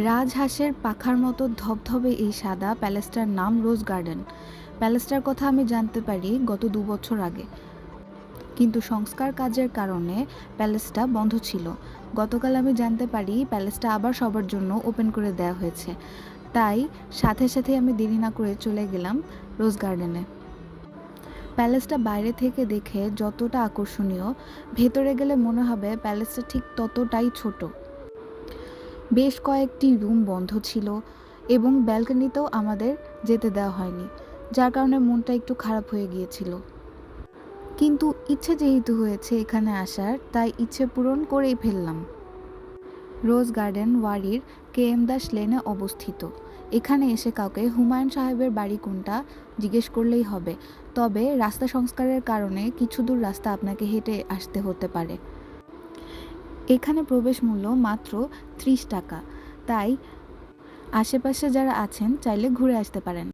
রাজহাঁসের পাখার মতো ধবধবে এই সাদা প্যালেসটার নাম রোজ গার্ডেন। প্যালেসটার কথা আমি জানতে পারি গত ২ বছর আগে, কিন্তু সংস্কার কাজের কারণে প্যালেসটা বন্ধ ছিল। গতকাল আমি জানতে পারি প্যালেসটা আবার সবার জন্য ওপেন করে দেওয়া হয়েছে। তাই সাথে সাথে আমি দেরি না করে চলে গেলাম রোজ গার্ডেনে। প্যালেসটা বাইরে থেকে দেখে যতটা আকর্ষণীয়, ভেতরে গেলে মনে হবে প্যালেসটা ঠিক ততটাই ছোট। বেশ কয়েকটি রুম বন্ধ ছিল এবং ব্যালকনিতেও আমাদের যেতে দেওয়া হয়নি, যার কারণে মনটা একটু খারাপ হয়ে গিয়েছিল। কিন্তু ইচ্ছে যেহেতু হয়েছে এখানে আসার, তাই ইচ্ছে পূরণ করেই ফেললাম। রোজ গার্ডেন ওয়ারির KM দাস লেনে অবস্থিত। এখানে এসে কাউকে হুমায়ুন সাহেবের বাড়ি কোনটা জিজ্ঞেস করলেই হবে, তবে রাস্তা সংস্কারের কারণে কিছু দূর রাস্তা আপনাকে হেঁটে আসতে হতে পারে। এখানে প্রবেশ মূল্য মাত্র 30 টাকা, তাই আশেপাশে যারা আছেন চাইলে ঘুরে আসতে পারেন।